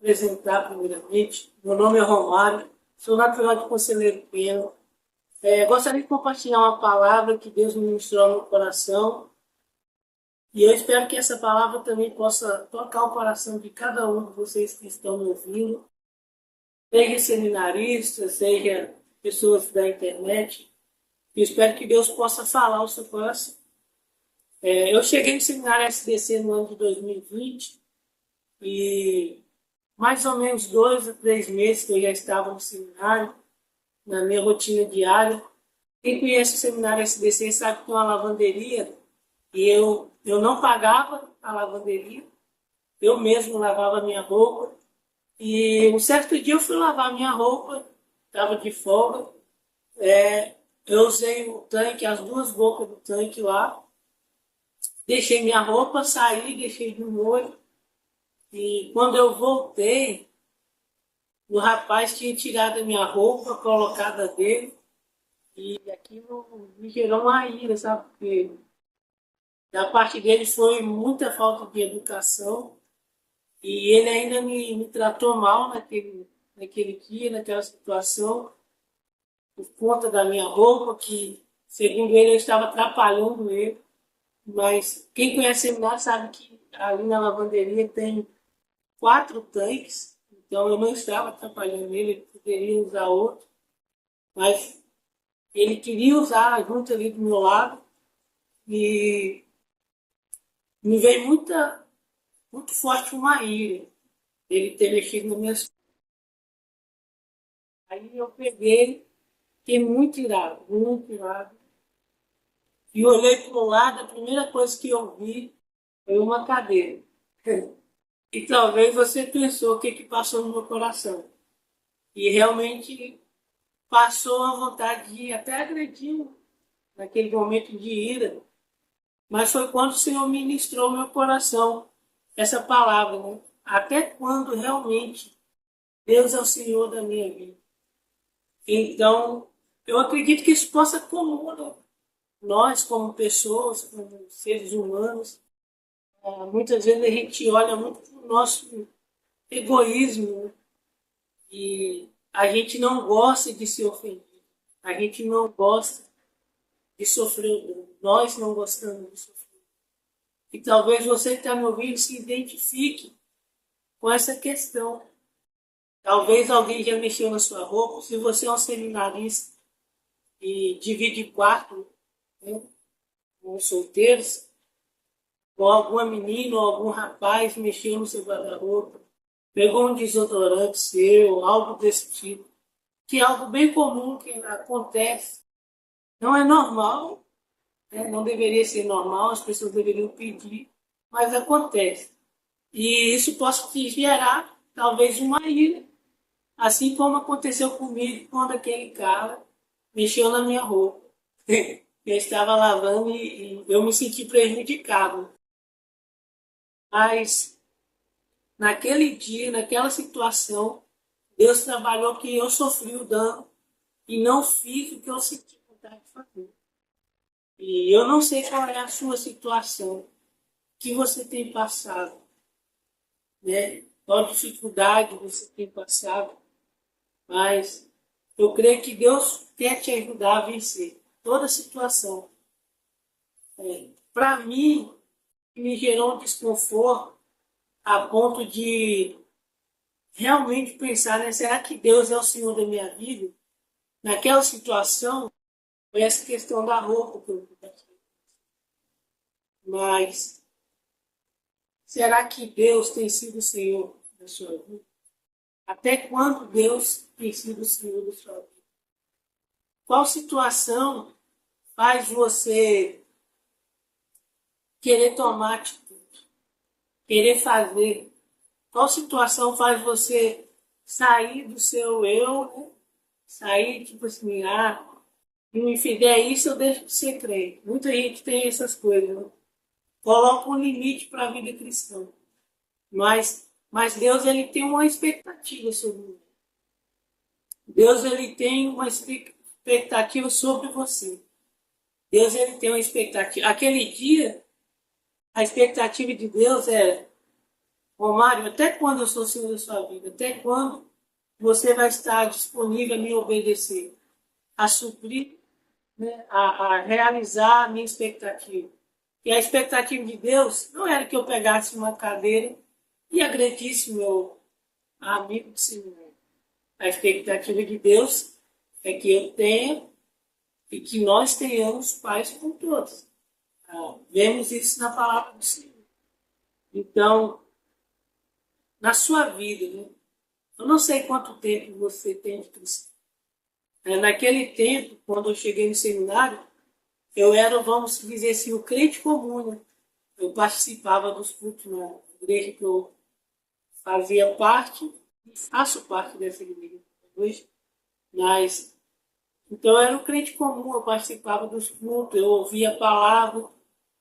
Apresentar primeiramente. Meu nome é Romário, sou natural de Conselheiro Pena. Gostaria de compartilhar uma palavra que Deus me ministrou no meu coração e eu espero que essa palavra também possa tocar o coração de cada um de vocês que estão me ouvindo, seja seminaristas, seja pessoas da internet. Eu espero que Deus possa falar ao seu coração. Eu cheguei no seminário SDC no ano de 2020 e mais ou menos 2 a 3 meses que eu já estava no seminário, na minha rotina diária. Quem conhece o seminário SDC sabe que é uma lavanderia e eu não pagava a lavanderia, eu mesmo lavava minha roupa. E um certo dia eu fui lavar minha roupa, estava de folga, eu usei o tanque, as duas bocas do tanque lá, deixei minha roupa, saí, deixei de molho. E quando eu voltei, o rapaz tinha tirado a minha roupa, colocada dele, e aquilo me gerou uma ira, sabe? Porque da parte dele foi muita falta de educação, e ele ainda me tratou mal naquele dia, naquela situação, por conta da minha roupa, que, segundo ele, eu estava atrapalhando ele. Mas quem conhece o seminário sabe que ali na lavanderia tem 4 tanques, então eu não estava atrapalhando ele, ele poderia usar outro, mas ele queria usar junto ali do meu lado e me veio muito forte uma ira, ele ter mexido nas minhas. Aí eu peguei, fiquei muito irado, muito irado. E olhei para o lado, a primeira coisa que eu vi foi uma cadeira. E talvez você pensou o que passou no meu coração. E realmente passou a vontade de até agredir naquele momento de ira. Mas foi quando o Senhor ministrou meu coração essa palavra, né? Até quando realmente Deus é o Senhor da minha vida. Então, eu acredito que isso possa comum, né? Nós, como pessoas, como seres humanos, muitas vezes a gente olha muito para o nosso egoísmo, né? E a gente não gosta de ser ofendido. A gente não gosta de sofrer. Nós não gostamos de sofrer. E talvez você que está me ouvindo se identifique com essa questão. Talvez alguém já mexeu na sua roupa. Se você é um seminarista e divide quarto, né, com solteiros, ou alguma menina ou algum rapaz mexeu no seu guarda-roupa, pegou um desodorante seu, algo desse tipo, que é algo bem comum que acontece. Não é normal, né? Não deveria ser normal, as pessoas deveriam pedir, mas acontece. E isso pode te gerar, talvez, uma ira, assim como aconteceu comigo quando aquele cara mexeu na minha roupa. Eu estava lavando e eu me senti prejudicado. Mas naquele dia, naquela situação, Deus trabalhou que eu sofri o dano e não fiz o que eu senti vontade de fazer. E eu não sei qual é a sua situação, que você tem passado, né? Qual dificuldade você tem passado, mas eu creio que Deus quer te ajudar a vencer toda situação. Para mim, me gerou um desconforto a ponto de realmente pensar, né? Será que Deus é o Senhor da minha vida? Naquela situação, foi essa questão da roupa que eu compartilhei. Mas será que Deus tem sido o Senhor da sua vida? Até quando Deus tem sido o Senhor da sua vida? Qual situação faz você querer tomar atitude, querer fazer? Qual situação faz você sair do seu eu, né? Sair, tipo assim, se me fizer isso, eu deixo de ser crente. Muita gente tem essas coisas, né? Coloca um limite para a vida cristã. Mas Deus, ele tem uma expectativa sobre mim. Deus, ele tem uma expectativa sobre você. Deus, ele tem uma expectativa. Aquele dia, a expectativa de Deus é Romário, até quando eu sou Senhor da sua vida? Até quando você vai estar disponível a me obedecer, a suprir, né, a realizar a minha expectativa? E a expectativa de Deus não era que eu pegasse uma cadeira e agredisse meu amigo de cinema. A expectativa de Deus é que eu tenha e que nós tenhamos paz com todos. Vemos isso na palavra do Senhor. Então, na sua vida, né? Eu não sei quanto tempo você tem de cristão. Naquele tempo, quando eu cheguei no seminário, eu era, vamos dizer assim, o crente comum. Né? Eu participava dos cultos na igreja que eu fazia parte, e faço parte dessa igreja hoje, mas então eu era um crente comum, eu participava dos cultos, eu ouvia a palavra,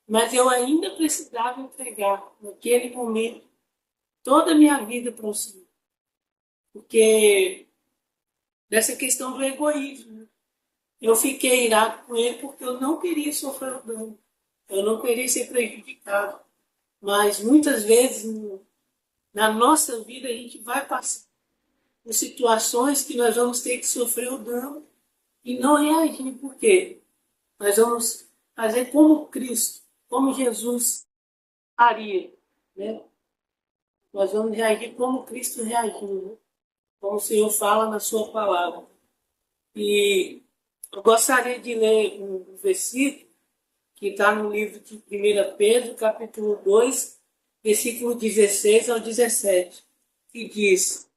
mas eu ainda precisava entregar, naquele momento, toda a minha vida para o Senhor. Porque dessa questão do egoísmo, né? Eu fiquei irado com ele porque eu não queria sofrer o dano, eu não queria ser prejudicado. Mas muitas vezes na nossa vida a gente vai passar por situações que nós vamos ter que sofrer o dano e não reagir. Por quê? Nós vamos fazer como Cristo, como Jesus faria, né? Nós vamos reagir como Cristo reagiu, né? Como o Senhor fala na sua palavra. E eu gostaria de ler um versículo que está no livro de 1 Pedro, capítulo 2, versículo 16 ao 17, que diz,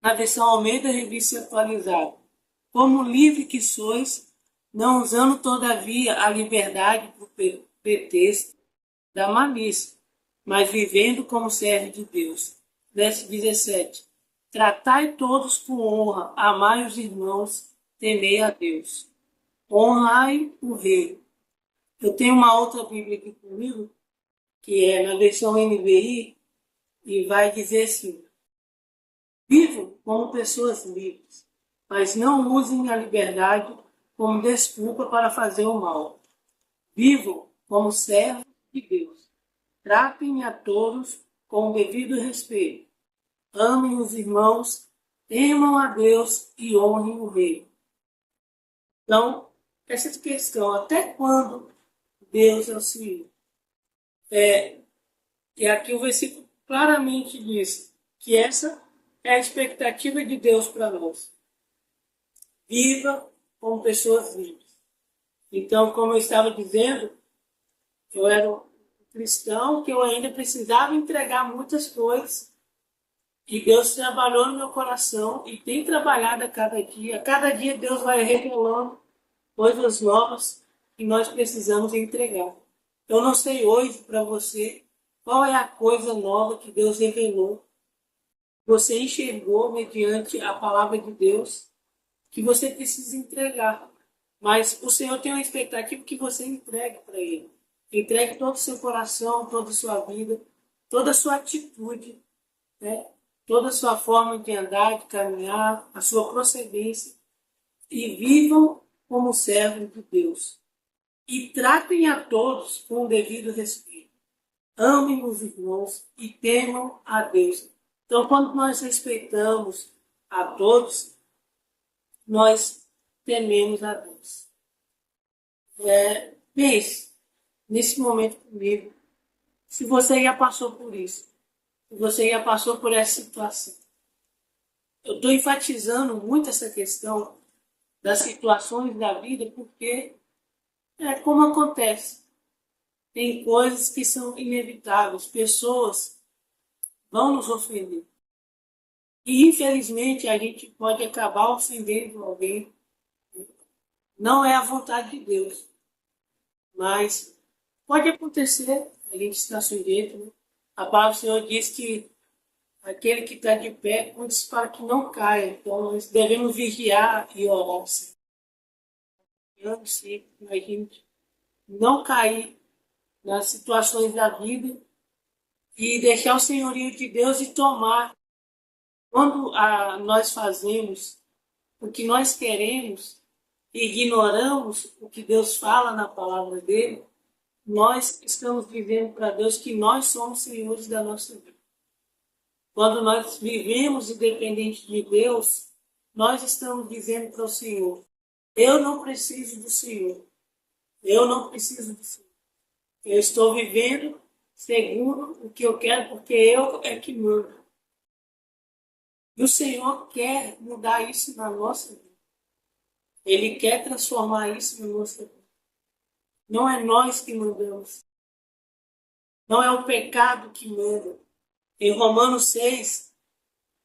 na versão Almeida Revista Atualizada, como livre que sois, não usando todavia a liberdade por pretexto da malícia, mas vivendo como servo de Deus. Verso 17. Tratai todos com honra, amai os irmãos, temei a Deus. Honrai o rei. Eu tenho uma outra Bíblia aqui comigo, que é na versão NVI, e vai dizer assim, vivam como pessoas livres, mas não usem a liberdade como desculpa para fazer o mal. Vivam como servos de Deus. Tratem a todos com o devido respeito. Amem os irmãos, temam a Deus e honrem o rei. Então, essa questão, até quando Deus é o Senhor? E aqui o versículo claramente diz que essa é a expectativa de Deus para nós. Viva como pessoas livres. Então, como eu estava dizendo, eu era um cristão que eu ainda precisava entregar muitas coisas. E Deus trabalhou no meu coração e tem trabalhado a cada dia. A cada dia Deus vai revelando coisas novas que nós precisamos entregar. Eu não sei hoje para você qual é a coisa nova que Deus revelou, você enxergou mediante a palavra de Deus, que você precisa entregar. Mas o Senhor tem uma expectativa que você entregue para Ele. Entregue todo o seu coração, toda a sua vida, toda a sua atitude, né? Toda a sua forma de andar, de caminhar, a sua procedência. E vivam como servos de Deus. E tratem a todos com o devido respeito. Amem os irmãos e temam a Deus. Então, quando nós respeitamos a todos, nós tememos a Deus. Pense nesse momento comigo, se você já passou por isso, se você já passou por essa situação. Eu estou enfatizando muito essa questão das situações da vida, porque é como acontece. Tem coisas que são inevitáveis, pessoas vão nos ofender. E infelizmente a gente pode acabar ofendendo alguém. Não é a vontade de Deus, mas pode acontecer, a gente está sujeito. Né? A palavra do Senhor diz que aquele que está de pé, cuide para que não caia. Então nós devemos vigiar e orar. Vigiando sempre, para a gente não cair nas situações da vida e deixar o senhorio de Deus e tomar. Quando nós fazemos o que nós queremos e ignoramos o que Deus fala na palavra dele, nós estamos vivendo para Deus que nós somos senhores da nossa vida. Quando nós vivemos independente de Deus, nós estamos dizendo para o Senhor: eu não preciso do Senhor. Eu não preciso do Senhor. Eu estou vivendo segundo o que eu quero, porque eu é que mando. E o Senhor quer mudar isso na nossa vida. Ele quer transformar isso na nossa vida. Não é nós que mandamos. Não é o pecado que manda. Em Romanos 6,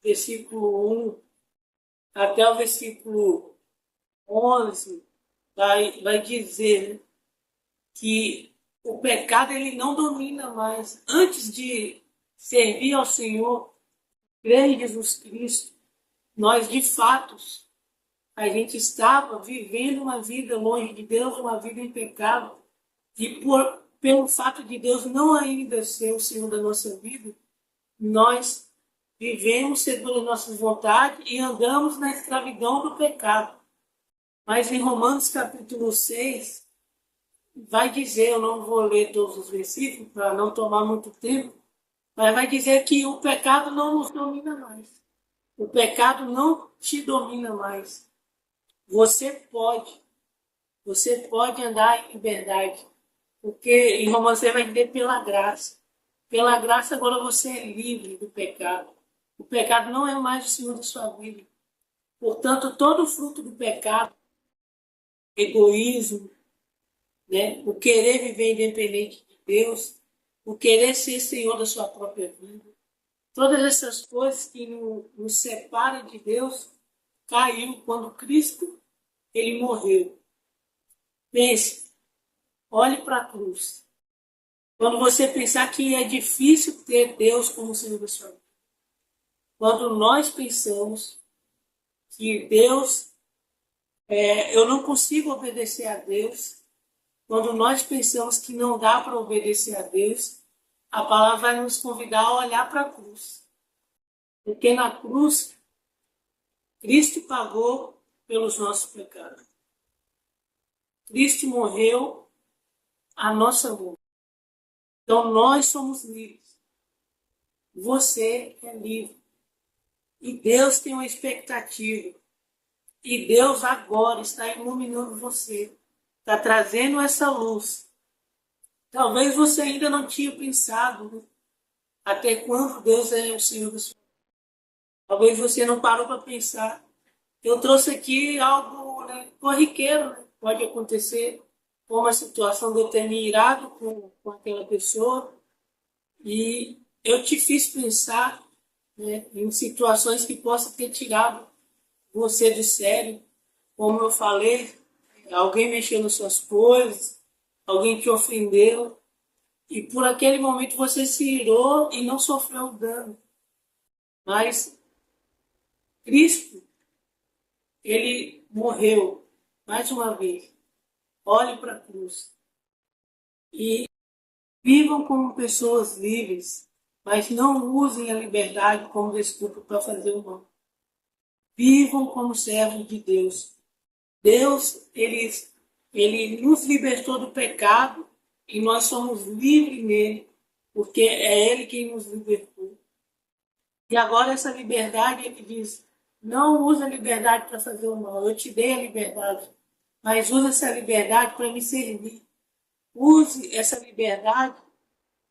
versículo 1 até o versículo 11, vai dizer, né, que o pecado ele não domina mais. Antes de servir ao Senhor, crer em Jesus Cristo, nós de fato, a gente estava vivendo uma vida longe de Deus, uma vida em pecado. E pelo fato de Deus não ainda ser o Senhor da nossa vida, nós vivemos segundo as nossas vontades e andamos na escravidão do pecado. Mas em Romanos capítulo 6, vai dizer, eu não vou ler todos os versículos para não tomar muito tempo, mas vai dizer que o pecado não nos domina mais. O pecado não te domina mais. Você pode andar em liberdade, porque em Romanos você vai dizer pela graça. Pela graça agora você é livre do pecado. O pecado não é mais o Senhor da sua vida. Portanto, todo o fruto do pecado, egoísmo, né? O querer viver independente de Deus, o querer ser Senhor da sua própria vida, todas essas coisas que nos separam de Deus, caiu quando Cristo ele morreu. Pense, olhe para a cruz. Quando você pensar que é difícil ter Deus como Senhor da sua vida, quando nós pensamos que Deus, eu não consigo obedecer a Deus, quando nós pensamos que não dá para obedecer a Deus, a palavra vai nos convidar a olhar para a cruz. Porque na cruz, Cristo pagou pelos nossos pecados. Cristo morreu a nossa mão. Então nós somos livres. Você é livre. E Deus tem uma expectativa. E Deus agora está iluminando você. Está trazendo essa luz. Talvez você ainda não tinha pensado, né? Até quando Deus é o Senhor da sua vida. Talvez você não parou para pensar. Eu trouxe aqui algo, né, corriqueiro, né? Pode acontecer, como a situação de eu ter me irado com aquela pessoa. E eu te fiz pensar, né, em situações que possam ter tirado você de sério. Como eu falei, alguém mexeu nas suas coisas, alguém te ofendeu. E por aquele momento você se irou e não sofreu dano. Mas Cristo, ele morreu mais uma vez. Olhe para a cruz. E vivam como pessoas livres, mas não usem a liberdade como desculpa para fazer o mal. Vivam como servos de Deus. Deus, ele nos libertou do pecado e nós somos livres nele, porque é ele quem nos libertou. E agora essa liberdade, ele diz, não usa a liberdade para fazer o mal, eu te dei a liberdade, mas usa essa liberdade para me servir. Use essa liberdade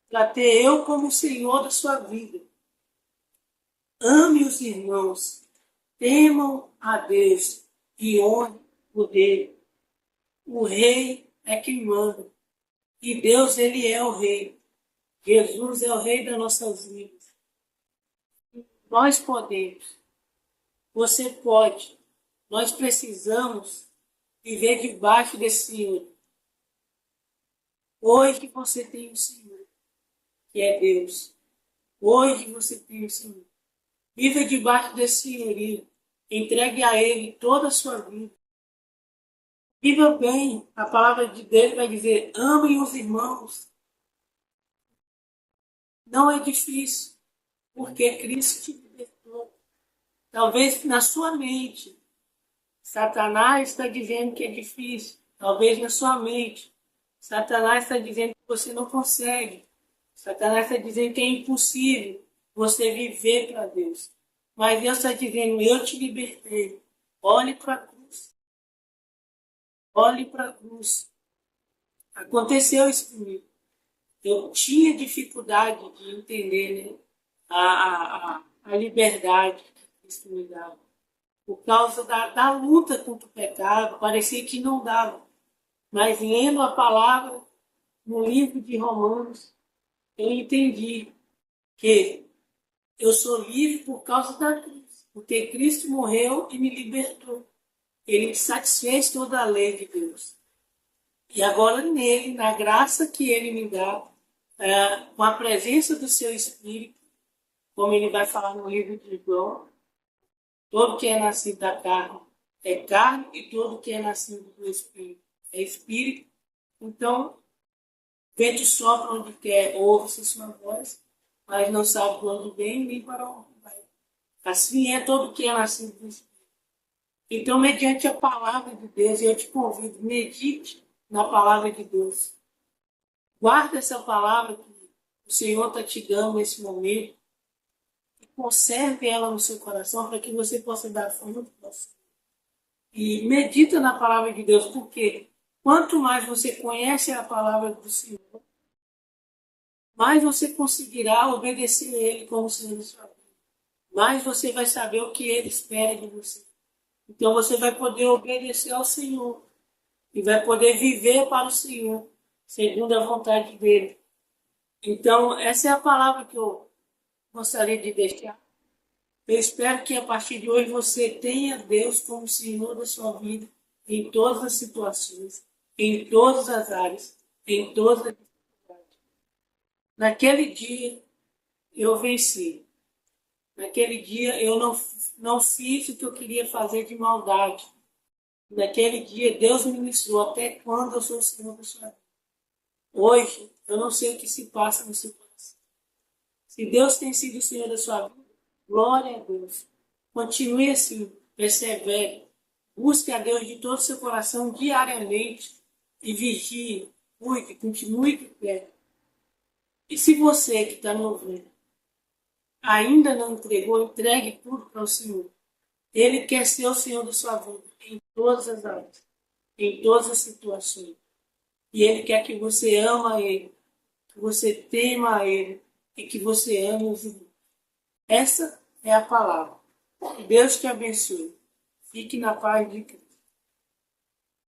para ter eu como Senhor da sua vida. Ame os irmãos, temam a Deus e honre o dele. O rei é quem manda. E Deus, ele é o rei. Jesus é o rei das nossas vidas. Nós podemos. Você pode. Nós precisamos viver debaixo desse Senhor. Hoje você tem o Senhor, que é Deus. Hoje você tem o Senhor. Viva debaixo desse senhorio. Entregue a Ele toda a sua vida. Viva bem. A palavra de Deus vai dizer, amem os irmãos. Não é difícil, porque Cristo te libertou. Talvez na sua mente, Satanás está dizendo que é difícil. Talvez na sua mente, Satanás está dizendo que você não consegue. Satanás está dizendo que é impossível você viver para Deus. Mas Deus está dizendo, eu te libertei. Olhe para a cruz. Olhe para a cruz. Aconteceu isso comigo. Eu tinha dificuldade de entender, né, a liberdade que Cristo me dava. Por causa da luta contra o pecado, parecia que não dava. Mas lendo a palavra no livro de Romanos, eu entendi que eu sou livre por causa da cruz. Porque Cristo morreu e me libertou. Ele satisfez toda a lei de Deus. E agora nele, na graça que ele me dá, com a presença do seu Espírito, como ele vai falar no livro de João, todo que é nascido da carne, e todo que é nascido do Espírito é Espírito. Então, vento sopra onde quer, ouve-se sua voz, mas não sabe de onde vem nem para onde vai. Assim é todo que é nascido do Espírito. Então, mediante a palavra de Deus, eu te convido, medite na palavra de Deus. Guarda essa palavra que o Senhor está te dando nesse momento e conserve ela no seu coração para que você possa dar fruto para você. E medita na palavra de Deus, porque quanto mais você conhece a palavra do Senhor, mais você conseguirá obedecer a Ele como Senhor da sua vida. Mais você vai saber o que Ele espera de você. Então você vai poder obedecer ao Senhor e vai poder viver para o Senhor, segundo a vontade dEle. Então, essa é a palavra que eu gostaria de deixar. Eu espero que a partir de hoje você tenha Deus como Senhor da sua vida em todas as situações, em todas as áreas, em todas as dificuldades. Naquele dia eu venci. Naquele dia eu não fiz o que eu queria fazer de maldade. Naquele dia Deus me ministrou até quando eu sou o Senhor da sua vida. Hoje eu não sei o que se passa no seu coração. Se Deus tem sido o Senhor da sua vida, glória a Deus. Continue assim, persevere. Busque a Deus de todo o seu coração diariamente e vigie, cuide, continue de pé. E se você que está me ouvindo ainda não entregou, entregue tudo para o Senhor. Ele quer ser o Senhor da sua vida em todas as áreas, em todas as situações. E Ele quer que você ama Ele, que você tema a Ele e que você ame os irmãos. Essa é a palavra. Que Deus te abençoe. Fique na paz de Cristo.